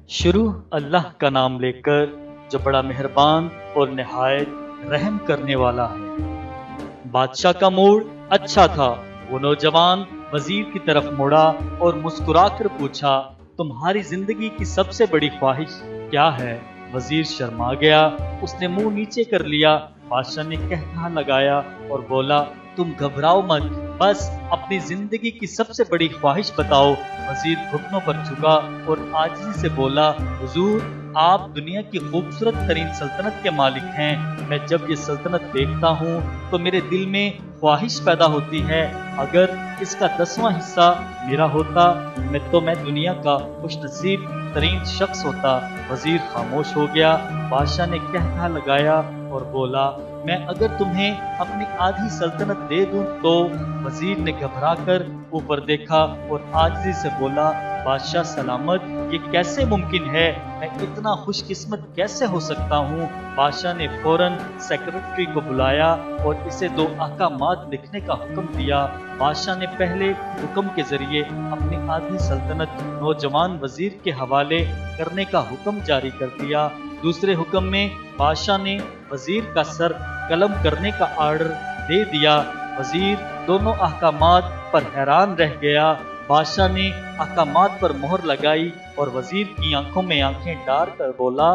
शुरू अल्लाह का नाम लेकर जो बड़ा मेहरबान और निहायत रहम करने वाला है। बादशाह का मूड अच्छा था। वो नौजवान वजीर की तरफ मुड़ा और मुस्कुराकर पूछा, तुम्हारी जिंदगी की सबसे बड़ी ख्वाहिश क्या है? वजीर शर्मा गया। उसने मुंह नीचे कर लिया। बादशाह ने कहना लगाया और बोला, तुम घबराओ मत, बस अपनी जिंदगी की सबसे बड़ी ख्वाहिश बताओ। वजीर घुटनों पर झुका और आजिज़ी से बोला, हुजूर, आप दुनिया की खूबसूरत तरीन सल्तनत के मालिक हैं। मैं जब ये सल्तनत देखता हूँ तो मेरे दिल में ख्वाहिश पैदा होती है, अगर इसका 10वां हिस्सा मेरा होता मैं दुनिया का खुशनसीब तरीन शख्स होता। वजीर खामोश हो गया। बादशाह ने कहना लगाया और बोला, मैं अगर तुम्हें अपनी आधी सल्तनत दे दूं तो? वजीर ने घबराकर ऊपर देखा और आजिज़ी से बोला, बादशाह सलामत, ये कैसे मुमकिन है? मैं इतना खुशकिस्मत कैसे हो सकता हूँ? बादशाह ने फौरन सेक्रेटरी को बुलाया और इसे 2 अहकामात लिखने का हुक्म दिया। बादशाह ने पहले हुक्म के जरिए अपनी आधी सल्तनत नौजवान वजीर के हवाले करने का हुक्म जारी कर दिया। दूसरे हुक्म में बादशाह ने वजीर का सर कलम करने का आर्डर दे दिया। वजीर दोनों अहकामात पर हैरान रह गया। बादशाह ने अहकामात पर मोहर लगाई और वजीर की आंखों में आंखें डाल कर बोला,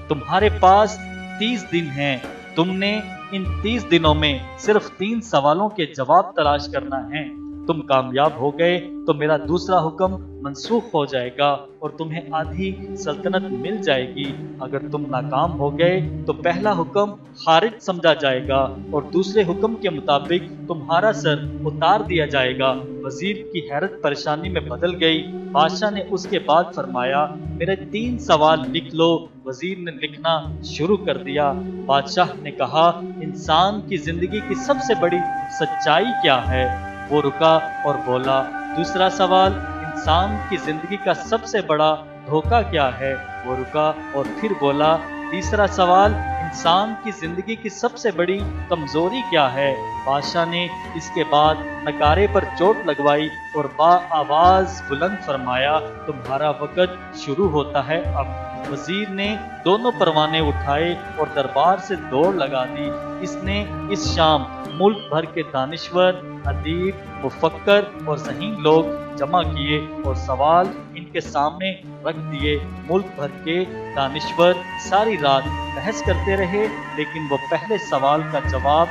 तुम्हारे पास 30 दिन हैं। तुमने इन 30 दिनों में सिर्फ 3 सवालों के जवाब तलाश करना है। तुम कामयाब हो गए तो मेरा दूसरा हुक्म मनसूख हो जाएगा और तुम्हें आधी सल्तनत मिल जाएगी। अगर तुम नाकाम हो गए तो पहला हुक्म खारिज समझा जाएगा और दूसरे हुक्म के मुताबिक तुम्हारा सर उतार दिया जाएगा। वजीर की हैरत परेशानी में बदल गई। बादशाह ने उसके बाद फरमाया, मेरे 3 सवाल लिख लो। वजीर ने लिखना शुरू कर दिया। बादशाह ने कहा, इंसान की जिंदगी की सबसे बड़ी सच्चाई क्या है? वो रुका और बोला, दूसरा सवाल, इंसान की जिंदगी का सबसे बड़ा धोखा क्या है? वो रुका और फिर बोला, तीसरा सवाल, इंसान की जिंदगी की सबसे बड़ी कमजोरी क्या है? बादशाह ने इसके बाद नकारे पर चोट लगवाई और आवाज बुलंद फरमाया, तुम्हारा वक्त शुरू होता है अब। वजीर ने दोनों परवाने उठाए और दरबार से दौड़ लगा दी। इसने इस शाम मुल्क भर के दानिश्वर, अदीब, मुफक्कर और ज़हीन लोग जमा किए और सवाल इनके सामने रख दिए। मुल्क भर के दानिश्वर सारी रात बहस करते रहे, लेकिन वो पहले सवाल का जवाब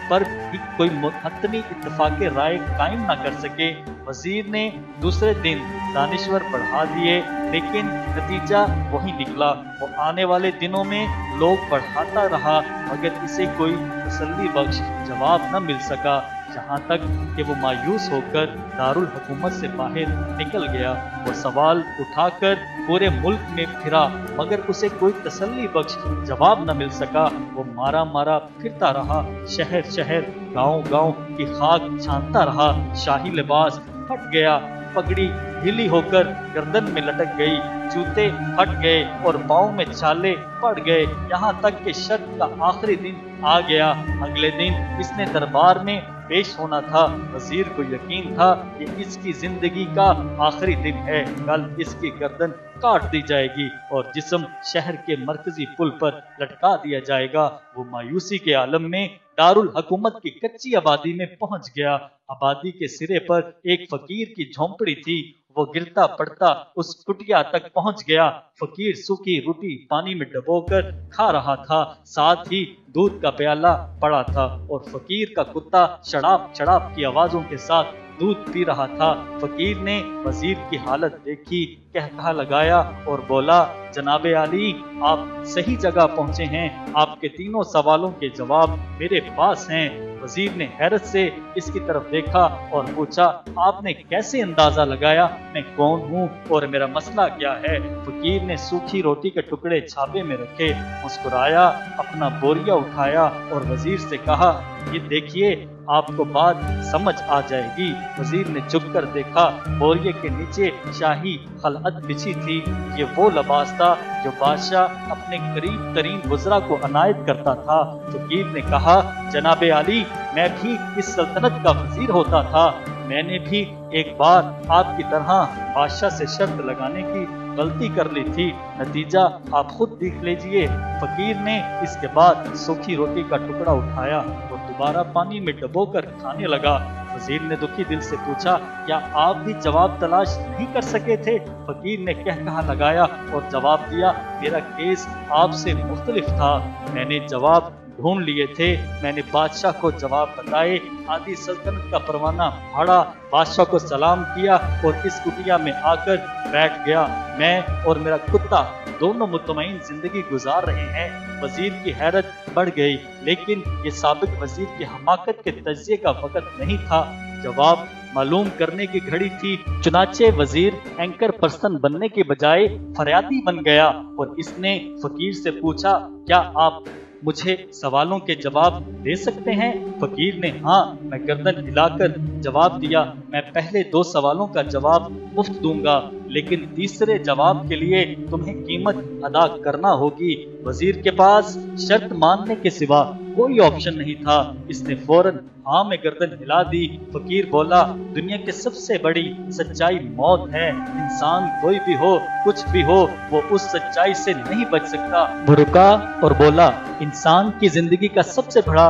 पर भी कोई हतमी इत्तफाक़े राय कायम न कर सके। वजीर ने दूसरे दिन दानिश्वर बढ़ा दिए, लेकिन नतीजा वही निकला। वो आने वाले दिनों में लोग बढ़ाता रहा मगर इसे कोई तसल्ली बख्श जवाब न मिल सका, जहाँ तक कि वो मायूस होकर दारुल हुकूमत से बाहर निकल गया। वो सवाल उठाकर पूरे मुल्क में फिरा मगर उसे कोई तसल्ली बख्श जवाब न मिल सका। वो मारा मारा फिरता रहा, शहर शहर, गांव गांव की खाक छानता रहा। शाही लिबास फट गया, पगड़ी ढीली होकर गर्दन में लटक गई, जूते फट गए और पाँव में छाले पड़ गए। यहाँ तक कि शर्त का आखिरी दिन आ गया। अगले दिन इसने दरबार में पेश होना था। वजीर को यकीन था कि इसकी जिंदगी का आखिरी दिन है। कल इसकी गर्दन काट दी जाएगी और जिस्म शहर के मरकजी पुल पर लटका दिया जाएगा। वो मायूसी के आलम में दारुल हुकूमत की कच्ची आबादी में पहुंच गया। आबादी के सिरे पर एक फकीर की झोंपड़ी थी। वो गिरता पड़ता उस कुटिया तक पहुंच गया। फकीर सूखी रोटी पानी में डुबोकर खा रहा था, साथ ही दूध का प्याला पड़ा था और फकीर का कुत्ता शराब शराब की आवाजों के साथ दूध पी रहा था। फकीर ने वजीर की हालत देखी, कहता लगाया और बोला, जनाबे आली, आप सही जगह पहुंचे हैं। आपके 3 सवालों के जवाब मेरे पास हैं। वजीर ने हैरत से इसकी तरफ देखा और पूछा, आपने कैसे अंदाजा लगाया मैं कौन हूँ और मेरा मसला क्या है? फकीर ने सूखी रोटी के टुकड़े छापे में रखे, मुस्कुराया, अपना बोरिया उठाया और वजीर से कहा, ये देखिए, आपको बात समझ आ जाएगी। वजीर ने झुककर देखा। बोरिये के नीचे शाही खलअत बिछी थी। ये वो लिबास था जो बादशाह अपने करीब तरीन वज़रा को अनायत करता था। फकीर ने कहा, जनाबे आली, मैं भी इस सल्तनत का वजीर होता था। मैंने भी एक बार आपकी तरह बादशाह से शर्त लगाने की गलती कर ली थी, नतीजा आप खुद देख लीजिए। फकीर ने इसके बाद सूखी रोटी का टुकड़ा उठाया और दोबारा पानी में डुबोकर खाने लगा। वजीर ने दुखी दिल से पूछा, क्या आप भी जवाब तलाश नहीं कर सके थे? फकीर ने कहा लगाया और जवाब दिया, मेरा केस आपसे मुख्तलिफ था। मैंने जवाब ढूंढ लिए थे, मैंने बादशाह को जवाब बताए, आदि सल्तनत का परवाना फाड़ा, बादशाह को सलाम किया और इस कुटिया में आकर बैठ गया। मैं और मेरा कुत्ता दोनों मुतमईन जिंदगी गुजार रहे हैं। वजीर की हैरत बढ़ गई, लेकिन ये साबिक वजीर की हमाकत के तजिए का वक्त नहीं था। जवाब मालूम करने की घड़ी थी। चुनाचे वजीर एंकर पर्सन बनने के बजाय फरियादी बन गया और इसने फकीर से पूछा, क्या आप मुझे सवालों के जवाब दे सकते हैं? फकीर ने हाँ मैं गर्दन हिलाकर जवाब दिया, मैं पहले 2 सवालों का जवाब मुफ्त दूंगा, लेकिन तीसरे जवाब के लिए तुम्हें कीमत अदा करना होगी। वजीर के पास शर्त मानने के सिवा कोई ऑप्शन नहीं था। इसने फौरन हाँ में गर्दन हिला दी। फकीर बोला, दुनिया की सबसे बड़ी सच्चाई मौत है। इंसान कोई भी हो, कुछ भी हो, वो उस सच्चाई से नहीं बच सकता। वो रुका और बोला, इंसान की जिंदगी का सबसे बड़ा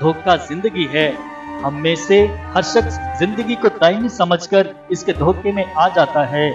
धोखा जिंदगी है। हम में से हर शख्स जिंदगी को दायमी समझकर इसके धोखे में आ जाता है।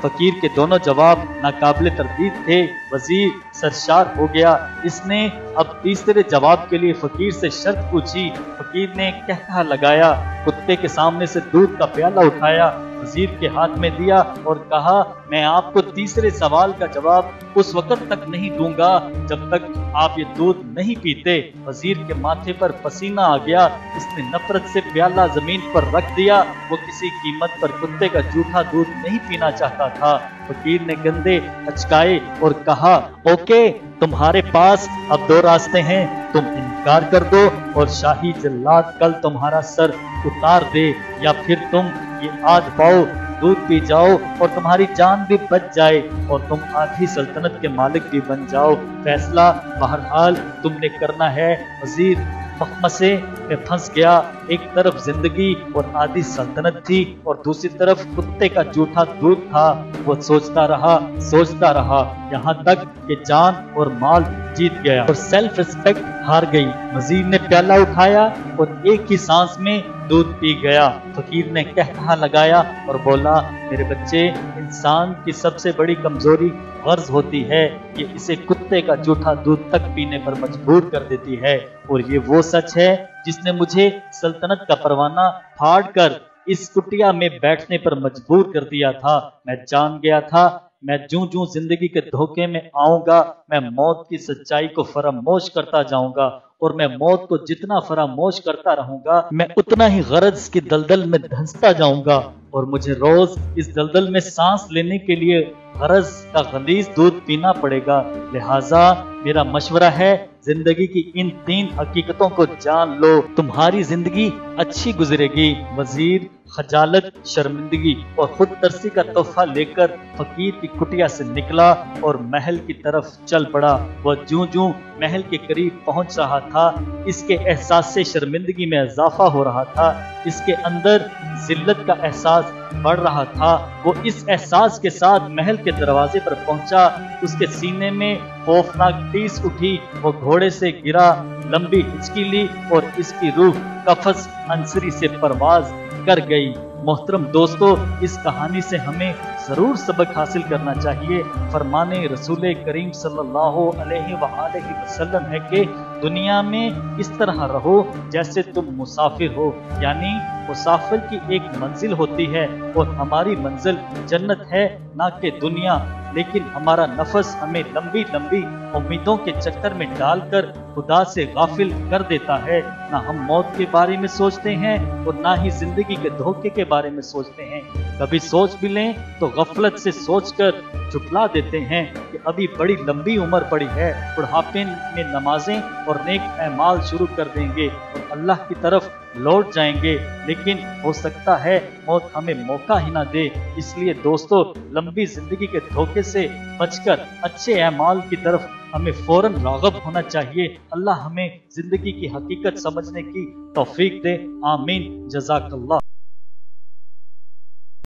फकीर के दोनों जवाब नाकाबिले तरदीद थे। वजीर सरशार हो गया। इसने अब तीसरे जवाब के लिए फकीर से शर्त पूछी। फकीर ने कहा लगाया, कुत्ते के सामने से दूध का प्याला उठाया, वजीर के हाथ में दिया और कहा, मैं आपको तीसरे सवाल का जवाब उस वक्त तक नहीं दूंगा जब तक आप ये दूध नहीं पीते। वजीर के माथे पर पसीना आ गया। इसने नफरत से प्याला जमीन पर रख दिया। वो किसी कीमत पर कुत्ते का जूठा दूध नहीं पीना चाहता था। फकीर ने गंदे हचकाए और कहा, ओके, तुम्हारे पास अब 2 रास्ते हैं, तुम इनकार कर दो और शाही जल्लाद कल तुम्हारा सर उतार दे, या फिर तुम ये आज पाओ, दूध पी जाओ और तुम्हारी जान भी बच जाए और तुम आधी सल्तनत के मालिक भी बन जाओ। फैसला बहरहाल तुमने करना है। वजीर मखमसे में फंस गया। एक तरफ जिंदगी और आधी सल्तनत थी और दूसरी तरफ कुत्ते का जूठा दूध था। वो सोचता रहा यहाँ तक कि जान और माल जीत गया और सेल्फ रिस्पेक्ट हार गई। वजीर ने प्याला उठाया और एक ही सांस में दूध पी गया। फकीर ने कहा लगाया और बोला, मेरे बच्चे, इंसान की सबसे बड़ी कमजोरी गर्ज होती है कि इसे कुत्ते का जूठा दूध तक पीने पर मजबूर कर देती है, और ये वो सच है जिसने मुझे सल्तनत का परवाना फाड़ कर इस कुटिया में बैठने पर मजबूर कर दिया था। मैं जान गया था, मैं जूं जिंदगी के धोखे में आऊंगा, मैं मौत की सच्चाई को फरामोश करता जाऊंगा, और मैं मौत को जितना फरामोश करता रहूंगा, मैं उतना ही गरज की दलदल में धंसता जाऊंगा, और मुझे रोज इस दलदल में सांस लेने के लिए गरज का गलीज दूध पीना पड़ेगा। लिहाजा मेरा मशवरा है, जिंदगी की इन 3 हकीकतों को जान लो, तुम्हारी जिंदगी अच्छी गुजरेगी। वजीर खजालत, शर्मिंदगी और खुद तरसी का तोहफा लेकर फकीर की कुटिया से निकला और महल की तरफ चल पड़ा। वह जूं महल के करीब पहुंच रहा था, इसके एहसास से शर्मिंदगी में इजाफा हो रहा था। इसके अंदर जिल्लत का एहसास बढ़ रहा था। वो इस एहसास के साथ महल के दरवाजे पर पहुंचा। उसके सीने में खौफनाक टीस उठी। वो घोड़े से गिरा, लंबी हिचकी ली और इसकी रूह कफस अंसरी से परवाज कर गई। मोहतरम दोस्तों, इस कहानी से हमें जरूर सबक हासिल करना चाहिए। फरमाने रसूल करीम सल्लल्लाहु अलैहि वसल्लम है कि दुनिया में इस तरह रहो जैसे तुम मुसाफिर हो, यानी मुसाफिर की एक मंजिल होती है और हमारी मंजिल जन्नत है, ना कि दुनिया। लेकिन हमारा नफस हमें लंबी लंबी उम्मीदों के चक्कर में डालकर खुदा से गाफिल कर देता है। ना हम मौत के बारे में सोचते हैं और ना ही जिंदगी के धोखे के बारे में सोचते हैं। कभी सोच भी लें तो गफलत से सोचकर झुठला देते हैं कि अभी बड़ी लंबी उम्र पड़ी है, बुढ़ापे में नमाजें और नेक अमाल शुरू कर देंगे और अल्लाह की तरफ लौट जाएंगे। लेकिन हो सकता है मौत हमें मौका ही ना दे। इसलिए दोस्तों, लंबी जिंदगी के धोखे से बचकर अच्छे अमाल की तरफ हमें फौरन राग़ब होना चाहिए। अल्लाह हमें जिंदगी की हकीकत समझने की तौफीक दे। आमीन। जज़ाकल्लाह।